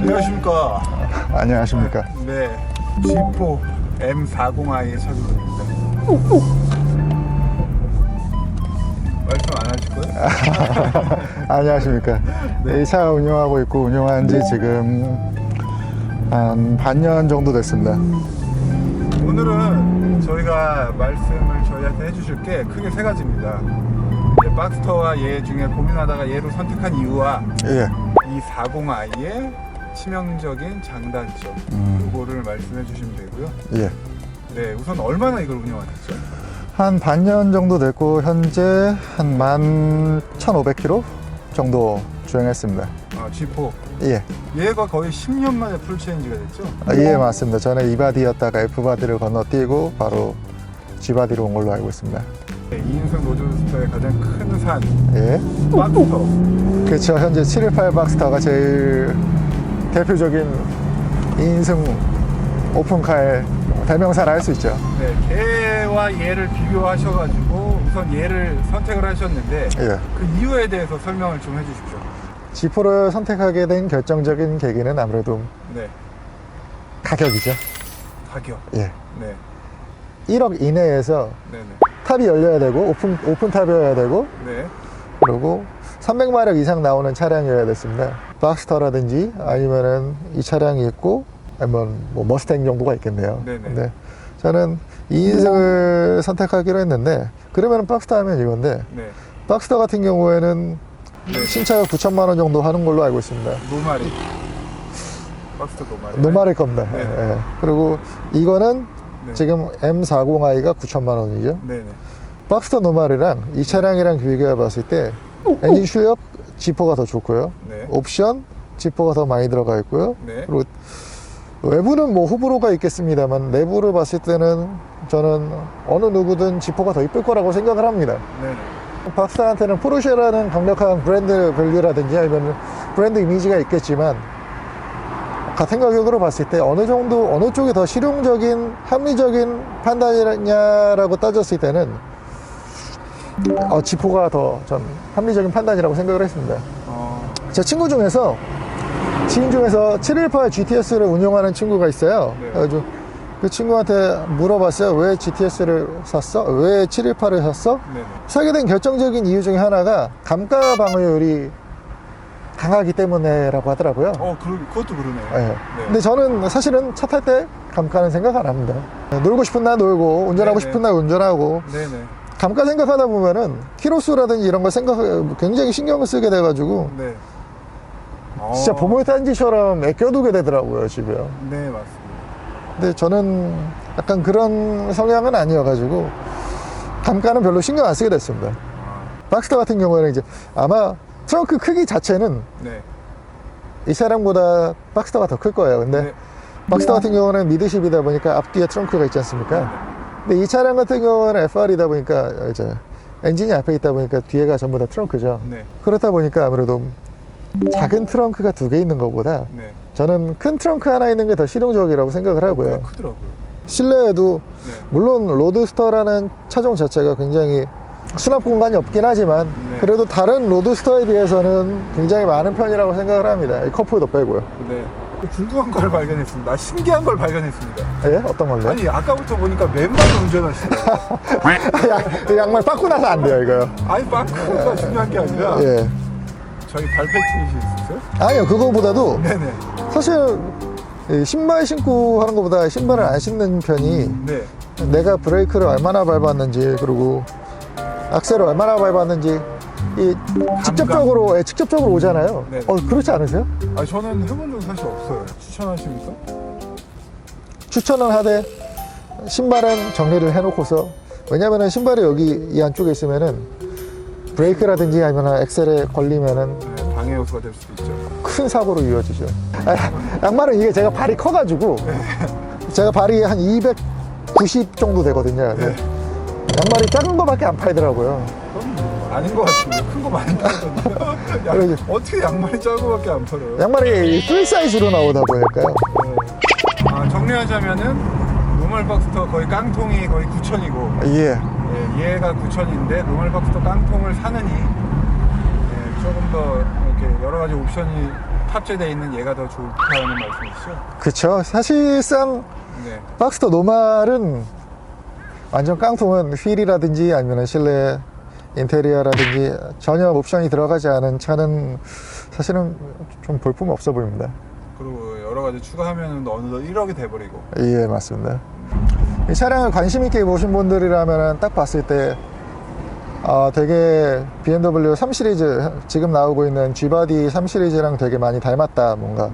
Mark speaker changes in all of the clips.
Speaker 1: 안녕하십니까.
Speaker 2: 안녕하십니까.
Speaker 1: 네, G4 M40i의 차주입니다. 말씀 안 하실 거예요?
Speaker 2: 안녕하십니까.
Speaker 1: 네.
Speaker 2: 이 차 운영하고 있고 운영한 지 지금 한 반년 정도 됐습니다.
Speaker 1: 오늘은 저희가 말씀을 저희한테 해주실 게 크게 세 가지입니다. 이제 박스터와 얘 중에 고민하다가 얘로 선택한 이유와
Speaker 2: 예.
Speaker 1: 이 40i의 치명적인 장단점, 요거를 말씀해 주시면 되고요.
Speaker 2: 예.
Speaker 1: 네, 우선 얼마나 이걸 운영하셨죠?
Speaker 2: 한 반년 정도 됐고 현재 한 11,500km 정도 주행했습니다.
Speaker 1: G4.
Speaker 2: 예.
Speaker 1: 얘가 거의 10년 만에 풀체인지가 됐죠?
Speaker 2: 예, 맞습니다. 전에 E바디였다가 F바디를 건너뛰고 바로 G바디로 온 걸로 알고 있습니다.
Speaker 1: 네, 2인승 로드스터의 가장 큰 산,
Speaker 2: 예.
Speaker 1: 박스터.
Speaker 2: 그렇죠. 현재 718 박스터가 제일 대표적인 2인승 오픈카의 대명사라 할 수 있죠.
Speaker 1: 네, 걔와 얘를 비교하셔가지고 우선 얘를 선택을 하셨는데
Speaker 2: 예.
Speaker 1: 그 이유에 대해서 설명을 좀 해주십시오.
Speaker 2: G4를 선택하게 된 결정적인 계기는 아무래도
Speaker 1: 네,
Speaker 2: 가격이죠.
Speaker 1: 가격.
Speaker 2: 예.
Speaker 1: 네,
Speaker 2: 1억 이내에서
Speaker 1: 네네.
Speaker 2: 탑이 열려야 되고 오픈 탑이어야 되고
Speaker 1: 네,
Speaker 2: 그리고 300마력 이상 나오는 차량이어야 됐습니다. 박스터라든지 아니면은 이 차량이 있고 아니면 뭐 머스탱 정도가 있겠네요.
Speaker 1: 네네.
Speaker 2: 근데 저는 2인승을 선택하기로 했는데 그러면 박스터 하면 이건데
Speaker 1: 네.
Speaker 2: 박스터 같은 경우에는
Speaker 1: 네.
Speaker 2: 신차가 9천만 원 정도 하는 걸로 알고 있습니다.
Speaker 1: 노말이. 박스터 노말이.
Speaker 2: 노말일 겁니다.
Speaker 1: 네.
Speaker 2: 예. 그리고 이거는
Speaker 1: 네.
Speaker 2: 지금 M40i가 9천만 원이죠.
Speaker 1: 네네.
Speaker 2: 박스터 노말이랑 이 차량이랑 비교해 봤을 때 엔진 출력 G4가 더 좋고요.
Speaker 1: 네.
Speaker 2: 옵션 G4가 더 많이 들어가 있고요.
Speaker 1: 네.
Speaker 2: 그리고 외부는 뭐 호불호가 있겠습니다만 내부를 봤을 때는 저는 어느 누구든 G4가 더 이쁠 거라고 생각을 합니다.
Speaker 1: 네네.
Speaker 2: 박스터한테는 포르쉐라는 강력한 브랜드 밸류라든지 아니면 브랜드 이미지가 있겠지만 같은 가격으로 봤을 때 어느 정도 어느 쪽이 더 실용적인 합리적인 판단이냐라고 따졌을 때는 G4가 더 전 합리적인 판단이라고 생각을 했습니다. 제 친구 중에서 지인 중에서 718 GTS를 운영하는 친구가 있어요.
Speaker 1: 네.
Speaker 2: 그래가지고 그 친구한테 물어봤어요. 왜 GTS를 샀어? 왜 718을 샀어?
Speaker 1: 네네.
Speaker 2: 사게 된 결정적인 이유 중에 하나가 감가 방어율이 강하기 때문에라고 하더라고요.
Speaker 1: 그것도 그러네요.
Speaker 2: 예.
Speaker 1: 네.
Speaker 2: 근데 저는 사실은 차 탈 때 감가는 생각 안 합니다. 놀고 싶은 날 놀고 운전하고
Speaker 1: 네네.
Speaker 2: 싶은 날 운전하고
Speaker 1: 네네.
Speaker 2: 감가 생각하다 보면은 키로수라든지 이런 걸 굉장히 신경을 쓰게 돼가지고
Speaker 1: 네.
Speaker 2: 진짜 보물 단지처럼 아껴두게 되더라고요 집에요.
Speaker 1: 네, 맞습니다.
Speaker 2: 근데 저는 약간 그런 성향은 아니어가지고 감가는 별로 신경 안 쓰게 됐습니다. 박스터 같은 경우에는 이제 아마 트렁크 크기 자체는
Speaker 1: 네.
Speaker 2: 이 차량보다 박스터가 더 클 거예요. 근데
Speaker 1: 네.
Speaker 2: 박스터 같은 경우는 미드십이다 보니까 앞뒤에 트렁크가 있지 않습니까? 근데 이 차량 같은 경우는 FR이다 보니까 이제 엔진이 앞에 있다 보니까 뒤에가 전부 다 트렁크죠.
Speaker 1: 네.
Speaker 2: 그렇다 보니까 아무래도 작은 트렁크가 두 개 있는 것보다
Speaker 1: 네.
Speaker 2: 저는 큰 트렁크 하나 있는 게 더 실용적이라고 생각을 하고요.
Speaker 1: 꽤 크더라고요.
Speaker 2: 실내에도
Speaker 1: 네.
Speaker 2: 물론 로드스터라는 차종 자체가 굉장히 수납 공간이 없긴 하지만
Speaker 1: 네.
Speaker 2: 그래도 다른 로드스터에 비해서는 굉장히 많은 편이라고 생각을 합니다. 이 컵홀더 빼고요.
Speaker 1: 네. 궁금한 걸 발견했습니다. 신기한 걸 발견했습니다.
Speaker 2: 예? 어떤 걸요?
Speaker 1: 아니, 아까부터 보니까 맨발로 운전하시더라고요.
Speaker 2: 양말 빠고 나서 안 돼요, 이거요.
Speaker 1: 아니, 빵꾸가 중요한 게 아니라
Speaker 2: 예.
Speaker 1: 저희 발패티시 있으세요?
Speaker 2: 아니요, 그거보다도
Speaker 1: 네네.
Speaker 2: 사실 이 신발 신고 하는 것보다 신발을 안 신는 편이
Speaker 1: 네.
Speaker 2: 내가 브레이크를 얼마나 밟았는지 그리고 악셀을 얼마나 밟았는지 이 직접적으로 오잖아요.
Speaker 1: 네네.
Speaker 2: 그렇지 않으세요?
Speaker 1: 아, 저는 해본 적 사실 없어요. 추천하십니까?
Speaker 2: 추천은 하되 신발은 정리를 해놓고서 왜냐면은 신발이 여기 이 안쪽에 있으면은 브레이크라든지 아니면 엑셀에 걸리면은
Speaker 1: 네, 방해 요소가 될 수도 있죠.
Speaker 2: 큰 사고로 이어지죠. 양말은 이게 제가 발이 커가지고 제가 발이 한 290 정도 되거든요. 근데 양말이 작은 거밖에 안 팔더라고요.
Speaker 1: 그럼 아닌 것 같은데 큰 거 많이 팔거든요.
Speaker 2: 그러지.
Speaker 1: 어떻게 양말이 작은 거밖에 안 팔아요?
Speaker 2: 양말이 프리 사이즈로 나오다 보니까요.
Speaker 1: 네. 정리하자면은 노멀 박스터 거의 깡통이 거의 9,000이고
Speaker 2: 예.
Speaker 1: 얘가 9,000인데 노멀 박스터 깡통을 사느니 조금 더 이렇게 여러 가지 옵션이 탑재되어 있는 얘가 더 좋다는 말씀이시죠?
Speaker 2: 그쵸. 사실상
Speaker 1: 네.
Speaker 2: 박스터 노말은 완전 깡통은 휠이라든지 아니면 실내 인테리어라든지 전혀 옵션이 들어가지 않은 차는 사실은 좀 볼품 없어 보입니다.
Speaker 1: 그리고 여러 가지 추가하면 어느덧 1억이 돼버리고.
Speaker 2: 예, 맞습니다. 이 차량을 관심 있게 보신 분들이라면 딱 봤을 때 되게 BMW 3 시리즈 지금 나오고 있는 G바디 3 시리즈랑 되게 많이 닮았다. 뭔가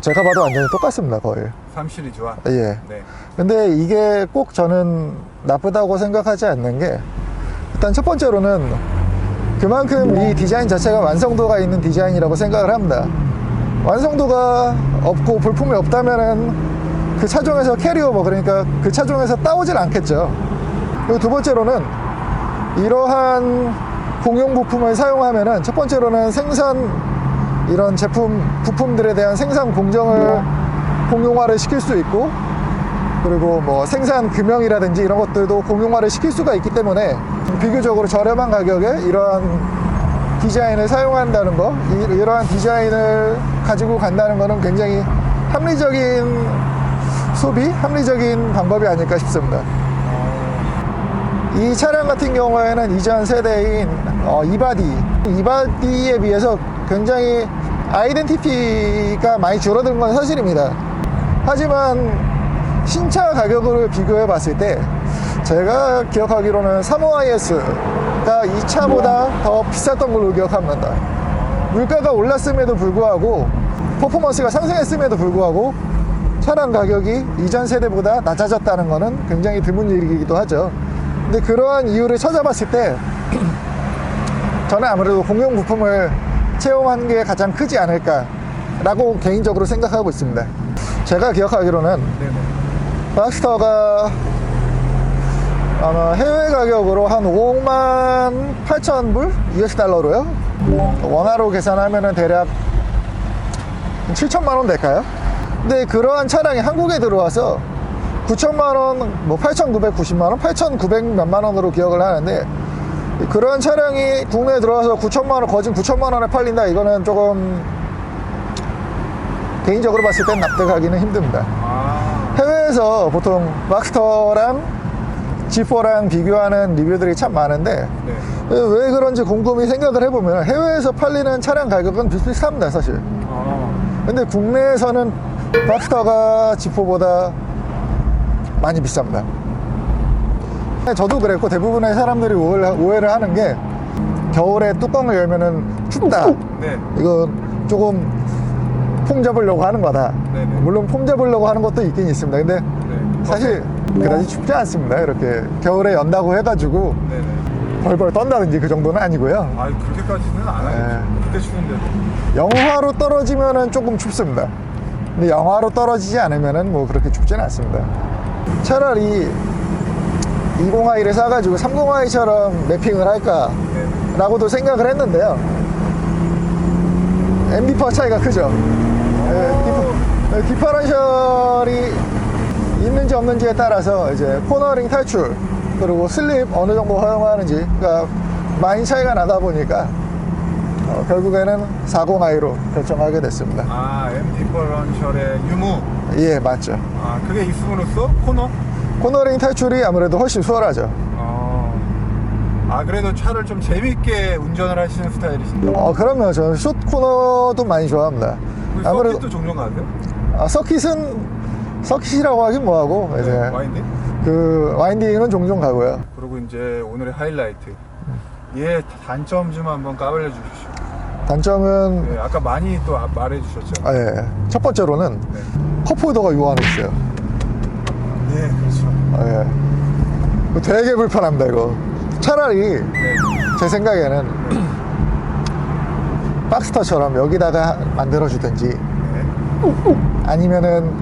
Speaker 2: 제가 봐도 완전히 똑같습니다. 거의.
Speaker 1: 3 시리즈와.
Speaker 2: 예.
Speaker 1: 네.
Speaker 2: 근데 이게 꼭 저는 나쁘다고 생각하지 않는 게, 일단 첫 번째로는 그만큼 이 디자인 자체가 완성도가 있는 디자인이라고 생각을 합니다. 완성도가 없고 볼품이 없다면은 그 차종에서 캐리오버, 그러니까 그 차종에서 따오질 않겠죠. 그리고 두 번째로는 이러한 공용 부품을 사용하면은 첫 번째로는 이런 제품 부품들에 대한 생산 공정을 공용화를 시킬 수 있고, 그리고 뭐 생산 금형이라든지 이런 것들도 공용화를 시킬 수가 있기 때문에 비교적으로 저렴한 가격에 이러한 디자인을 사용한다는 거, 이러한 디자인을 가지고 간다는 거는 굉장히 합리적인 소비, 합리적인 방법이 아닐까 싶습니다. 이 차량 같은 경우에는 이전 세대인 이바디에 비해서 굉장히 아이덴티티가 많이 줄어든 건 사실입니다. 하지만 신차 가격을 비교해 봤을 때 제가 기억하기로는 35IS가 이 차보다 더 비쌌던 걸로 기억합니다. 물가가 올랐음에도 불구하고 퍼포먼스가 상승했음에도 불구하고 차량 가격이 이전 세대보다 낮아졌다는 것은 굉장히 드문 일이기도 하죠. 근데 그러한 이유를 찾아봤을 때 저는 아무래도 공용 부품을 채용한 게 가장 크지 않을까라고 개인적으로 생각하고 있습니다. 제가 기억하기로는 박스터가 아마 해외 가격으로 한 5만 8천 불? US 달러로요? 원화로 계산하면은 대략 7천만 원 될까요? 근데 그러한 차량이 한국에 들어와서 9천만 원, 뭐 8,990만 원, 8,900 몇만 원으로 기억을 하는데, 그러한 차량이 국내에 들어와서 9천만 원, 거진 9천만 원에 팔린다. 이거는 조금 개인적으로 봤을 땐 납득하기는 힘듭니다. 해외에서 보통 박스터랑 G4랑 비교하는 리뷰들이 참 많은데 왜 그런지 곰곰이 생각을 해보면 해외에서 팔리는 차량 가격은 비슷비슷합니다, 사실. 근데 국내에서는 박스터가 G4보다 많이 비쌉니다. 저도 그랬고 대부분의 사람들이 오해를 하는 게 겨울에 뚜껑을 열면은 춥다.
Speaker 1: 네.
Speaker 2: 이거 조금 폼 잡으려고 하는 거다.
Speaker 1: 네네.
Speaker 2: 물론 폼 잡으려고 하는 것도 있긴 있습니다. 근데
Speaker 1: 네.
Speaker 2: 사실 그다지 춥지 않습니다. 이렇게 겨울에 연다고 해가지고
Speaker 1: 네네.
Speaker 2: 벌벌 떤다든지 그 정도는 아니고요.
Speaker 1: 아, 그렇게까지는 안 하겠죠. 그때 추운데도.
Speaker 2: 영하로 떨어지면은 조금 춥습니다. 근데 영하로 떨어지지 않으면은 뭐 그렇게 춥지는 않습니다. 차라리 20i 를 사가지고 30i처럼 맵핑을 할까라고도 생각을 했는데요. MD4 차이가 크죠. 디퍼런셜이 있는지 없는지에 따라서 이제 코너링 탈출 그리고 슬립 어느 정도 허용하는지가 많이 차이가 나다 보니까 결국에는 40i로 결정하게 됐습니다.
Speaker 1: 아, MD 디퍼런셜의 유무.
Speaker 2: 예, 맞죠.
Speaker 1: 아, 그게 있음으로써
Speaker 2: 코너링 탈출이 아무래도 훨씬 수월하죠.
Speaker 1: 아, 그래도 차를 좀 재밌게 운전을 하시는 스타일이신데.
Speaker 2: 그러면 저는 숏 코너도 많이 좋아합니다. 아무래도
Speaker 1: 서킷도 종종 가세요?
Speaker 2: 서킷이라고 하긴 뭐하고 이제
Speaker 1: 와인딩?
Speaker 2: 그 와인딩은 종종 가고요.
Speaker 1: 그리고 이제 오늘의 하이라이트. 얘 단점 좀 한번 까발려 주십시오.
Speaker 2: 단점은
Speaker 1: 네, 아까 많이 또 말해 주셨죠.
Speaker 2: 예. 첫 번째로는
Speaker 1: 네.
Speaker 2: 컵홀더가 요 안에 있어요.
Speaker 1: 네, 그렇죠.
Speaker 2: 예. 이거 되게 불편합니다, 이거. 차라리
Speaker 1: 네.
Speaker 2: 제 생각에는 박스터처럼 여기다가 만들어주든지
Speaker 1: 네.
Speaker 2: 아니면은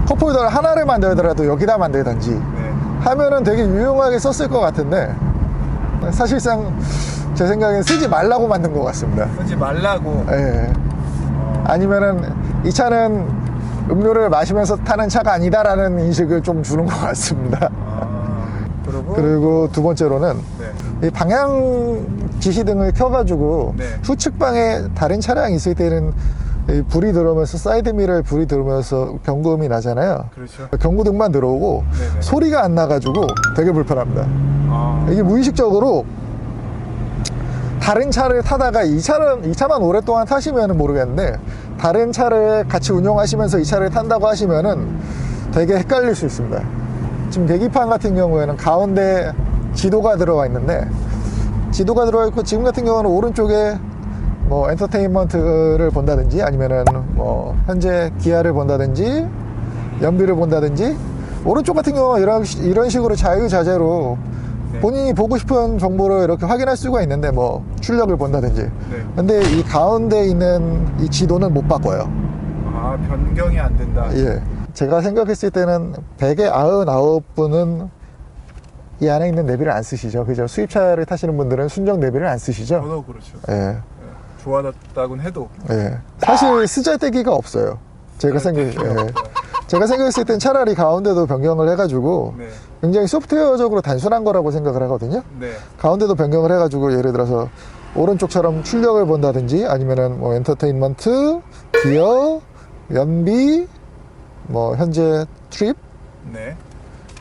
Speaker 2: 컵홀더를 하나를 만들더라도 여기다 만들든지
Speaker 1: 네.
Speaker 2: 하면은 되게 유용하게 썼을 것 같은데 사실상 제 생각엔 쓰지 말라고 만든 것 같습니다.
Speaker 1: 쓰지 말라고.
Speaker 2: 예. 아니면은 이 차는 음료를 마시면서 타는 차가 아니다라는 인식을 좀 주는 것 같습니다. 그리고 두 번째로는
Speaker 1: 네.
Speaker 2: 이 방향 지시등을 켜가지고
Speaker 1: 네.
Speaker 2: 후측방에 다른 차량이 있을 때는 이 불이 들어오면서 사이드미러에 불이 들어오면서 경고음이 나잖아요.
Speaker 1: 그렇죠.
Speaker 2: 경고등만 들어오고
Speaker 1: 네네.
Speaker 2: 소리가 안 나가지고 되게 불편합니다.
Speaker 1: 아,
Speaker 2: 이게 무의식적으로 다른 차를 타다가 이 차만 오랫동안 타시면 모르겠는데 다른 차를 같이 운용하시면서 이 차를 탄다고 하시면은 되게 헷갈릴 수 있습니다. 지금 계기판 같은 경우에는 가운데 지도가 들어가 있는데 지도가 들어가 있고 지금 같은 경우는 오른쪽에 뭐 엔터테인먼트를 본다든지 아니면은 뭐 현재 기아를 본다든지 연비를 본다든지 오른쪽 같은 경우는 이런 식으로 자유자재로
Speaker 1: 네.
Speaker 2: 본인이 보고 싶은 정보를 이렇게 확인할 수가 있는데 뭐 출력을 본다든지
Speaker 1: 네.
Speaker 2: 근데 이 가운데 있는 이 지도는 못 바꿔요.
Speaker 1: 아, 변경이 안 된다.
Speaker 2: 예. 제가 생각했을 때는 100에 99분은 이 안에 있는 내비를 안 쓰시죠. 그죠? 수입차를 타시는 분들은 순정 내비를 안 쓰시죠.
Speaker 1: 저도 그렇죠.
Speaker 2: 예.
Speaker 1: 네. 좋아졌다곤 해도.
Speaker 2: 예. 사실 쓰잘데기가 없어요. 제가 생각했을 땐 차라리 가운데도 변경을 해가지고
Speaker 1: 네.
Speaker 2: 굉장히 소프트웨어적으로 단순한 거라고 생각을 하거든요.
Speaker 1: 네.
Speaker 2: 가운데도 변경을 해가지고 예를 들어서 오른쪽처럼 출력을 본다든지 아니면은 뭐 엔터테인먼트, 기어, 연비, 뭐 현재 트립
Speaker 1: 네.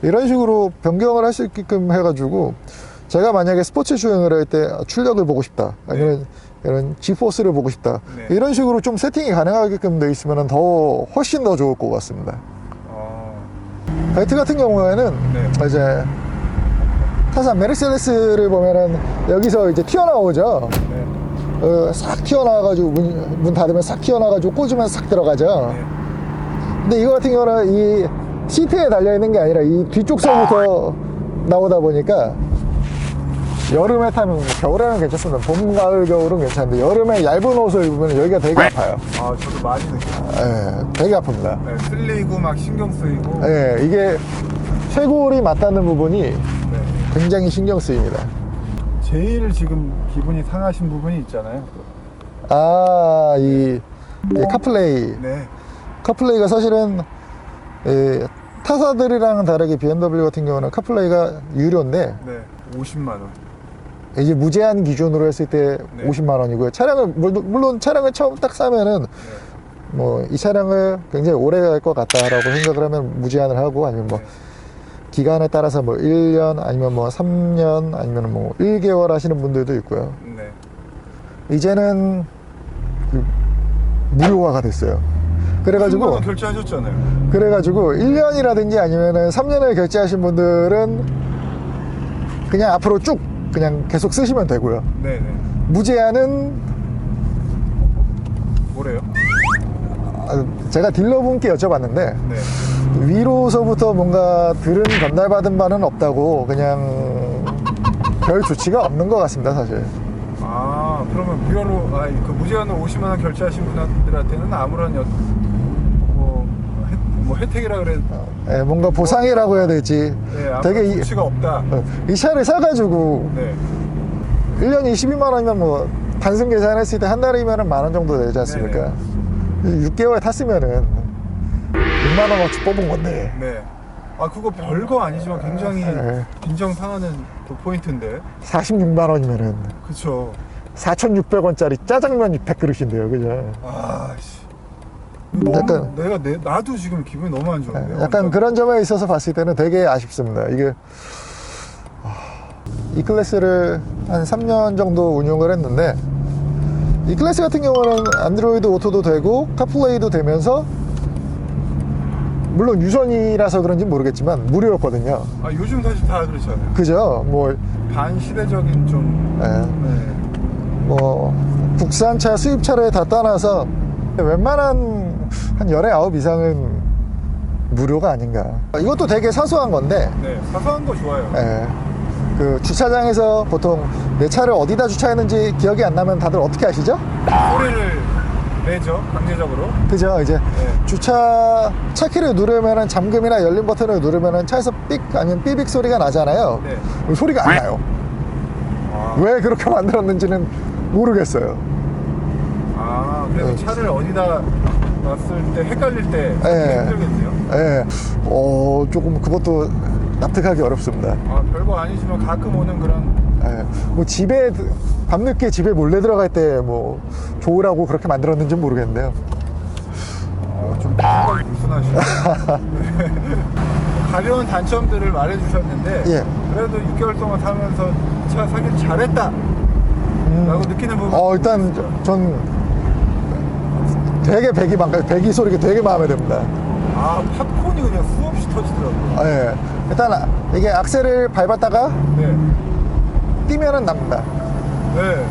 Speaker 2: 이런 식으로 변경을 할 수 있게끔 해가지고 제가 만약에 스포츠 주행을 할 때 출력을 보고 싶다 아니면 이런 G포스를 보고 싶다
Speaker 1: 네.
Speaker 2: 이런 식으로 좀 세팅이 가능하게끔 돼 있으면 훨씬 더 좋을 것 같습니다. 벨트 같은 경우에는
Speaker 1: 네.
Speaker 2: 이제 타산 메르세데스를 보면은 여기서 이제 튀어나오죠.
Speaker 1: 네.
Speaker 2: 싹 튀어나와가지고 문 닫으면 싹 튀어나와가지고 꽂으면 싹 들어가죠.
Speaker 1: 네.
Speaker 2: 근데 이거 같은 경우는 이 시트에 달려있는 게 아니라 이 뒤쪽 선부터 나오다 보니까 여름에 타면 겨울에는 괜찮습니다. 봄, 가을, 겨울은 괜찮은데 여름에 얇은 옷을 입으면 여기가 되게 아파요.
Speaker 1: 아, 저도 많이 느껴요.
Speaker 2: 예, 되게 아픕니다.
Speaker 1: 네, 쓸리고 막 신경 쓰이고.
Speaker 2: 예, 이게 쇄골이 맞닿는 부분이
Speaker 1: 네.
Speaker 2: 굉장히 신경 쓰입니다.
Speaker 1: 제일 지금 기분이 상하신 부분이 있잖아요.
Speaker 2: 아, 이 카플레이.
Speaker 1: 네.
Speaker 2: 카플레이가 사실은 타사들이랑은 다르게 BMW 같은 경우는 카플레이가 유료인데
Speaker 1: 네. 50만 원.
Speaker 2: 이제 무제한 기준으로 했을 때
Speaker 1: 네.
Speaker 2: 50만 원이고요. 차량을 물론 차량을 처음 딱 사면은
Speaker 1: 네.
Speaker 2: 뭐 이 차량을 굉장히 오래 갈 것 같다라고 생각을 하면 무제한을 하고 아니면 뭐
Speaker 1: 네.
Speaker 2: 기간에 따라서 뭐 1년 아니면 뭐 3년 아니면 뭐 1개월 하시는 분들도 있고요.
Speaker 1: 네.
Speaker 2: 이제는 무료화가 됐어요. 그래가지고
Speaker 1: 10만 원 결제하셨잖아요.
Speaker 2: 1년이라든지 아니면은 3년을 결제하신 분들은 그냥 앞으로 쭉 그냥 계속 쓰시면 되고요.
Speaker 1: 네네.
Speaker 2: 무제한은
Speaker 1: 뭐래요?
Speaker 2: 제가 딜러분께 여쭤봤는데
Speaker 1: 네.
Speaker 2: 위로서부터 뭔가 들은 전달받은 바는 없다고 그냥 별 조치가 없는 것 같습니다, 사실.
Speaker 1: 아, 그러면 무료로, 그 무제한으로 50만 원 결제하신 분들한테는 아무런 뭐 혜택이라 그래.
Speaker 2: 예, 뭔가 보상이라고 해야 될지
Speaker 1: 네, 아무런
Speaker 2: 되게
Speaker 1: 조치가 없다.
Speaker 2: 이 차를 사가지고
Speaker 1: 네.
Speaker 2: 1년이 12만 원이면 뭐 단순 계산했을 때 한 달이면 만 원 정도 되지 않습니까? 6개월 탔으면은 6만 원어치 뽑은 건데.
Speaker 1: 네. 아, 그거 별거 아니지만 굉장히
Speaker 2: 네.
Speaker 1: 빈정 상하는 그 포인트인데.
Speaker 2: 46만 원이면은
Speaker 1: 그쵸.
Speaker 2: 4,600원짜리 짜장면 100그릇인데요, 그죠?
Speaker 1: 아, 씨.
Speaker 2: 약간-
Speaker 1: 나도 지금 기분이 너무 안 좋은데요.
Speaker 2: 약간 그런 점에 있어서 봤을 때는 되게 아쉽습니다. 이게 이 클래스를 한 3년 정도 운용을 했는데 이 클래스 같은 경우는 안드로이드 오토도 되고 카플레이도 되면서 물론 유선이라서 그런지 모르겠지만 무료였거든요.
Speaker 1: 아, 요즘 사실 다 그렇잖아요.
Speaker 2: 그죠? 뭐,
Speaker 1: 반시대적인 좀.
Speaker 2: 예,
Speaker 1: 네.
Speaker 2: 뭐 국산차, 수입차를 다 떠나서 웬만한 한 열의 아홉 이상은 무료가 아닌가. 이것도 되게 사소한 건데
Speaker 1: 네. 사소한 거 좋아요.
Speaker 2: 예, 그 주차장에서 보통 내 차를 어디다 주차했는지 기억이 안 나면 다들 어떻게 하시죠?
Speaker 1: 소리를 내죠, 강제적으로.
Speaker 2: 그죠? 이제
Speaker 1: 네.
Speaker 2: 주차 차키를 누르면은 잠금이나 열림 버튼을 누르면은 차에서 삑 아니면 삐빅 소리가 나잖아요.
Speaker 1: 네.
Speaker 2: 소리가 안 나요.
Speaker 1: 아,
Speaker 2: 왜 그렇게 만들었는지는 모르겠어요.
Speaker 1: 그래서 차를 어디다 놨을 때 헷갈릴 때
Speaker 2: 네.
Speaker 1: 힘들겠네요.
Speaker 2: 예, 조금 그것도 납득하기 어렵습니다.
Speaker 1: 아, 별거 아니지만 가끔 오는 그런.
Speaker 2: 예, 뭐 밤늦게 집에 몰래 들어갈 때 뭐 좋으라고 그렇게 만들었는지 모르겠는데요.
Speaker 1: 좀 생각이 불순하시네요. 가벼운 단점들을 말해주셨는데
Speaker 2: 예.
Speaker 1: 그래도 6개월 동안 타면서 이 차 사길 잘했다 라고 느끼는 부분.
Speaker 2: 일단 전 되게 배기 소리가 되게 마음에 듭니다.
Speaker 1: 아, 팝콘이 그냥 수없이 터지더라고요.
Speaker 2: 예. 일단 이게 악셀을 밟았다가
Speaker 1: 네.
Speaker 2: 뛰면은 납니다.
Speaker 1: 네.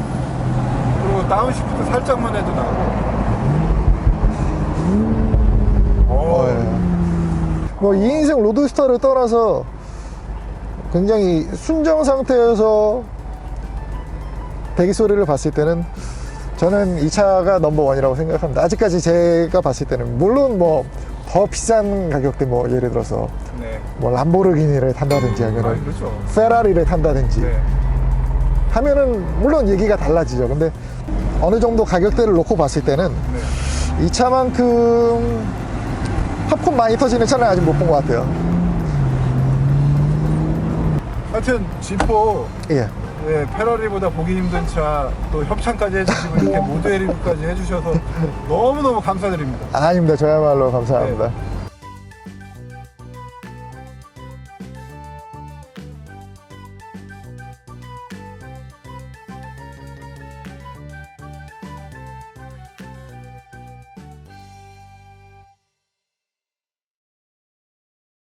Speaker 1: 그리고 다운시프트 살짝만 해도 나고.
Speaker 2: 뭐 2인승 로드스터를 떠나서 굉장히 순정 상태에서 배기 소리를 봤을 때는 저는 이 차가 넘버원이라고 생각합니다. 아직까지 제가 봤을 때는 물론 뭐 더 비싼 가격대 뭐 예를 들어서
Speaker 1: 네.
Speaker 2: 뭐 람보르기니를 탄다든지 하면은
Speaker 1: 그렇죠.
Speaker 2: 페라리를 탄다든지
Speaker 1: 네.
Speaker 2: 하면은 물론 얘기가 달라지죠. 근데 어느 정도 가격대를 놓고 봤을 때는
Speaker 1: 네.
Speaker 2: 이 차만큼 팝콘 많이 터지는 차는 아직 못 본 것 같아요.
Speaker 1: 하여튼 지포
Speaker 2: 예.
Speaker 1: 네, 페라리보다 보기 힘든 차 또 협찬까지 해주시고 이렇게 모델 리뷰까지 해주셔서 너무너무 감사드립니다.
Speaker 2: 아닙니다. 저야말로 감사합니다.
Speaker 1: 네.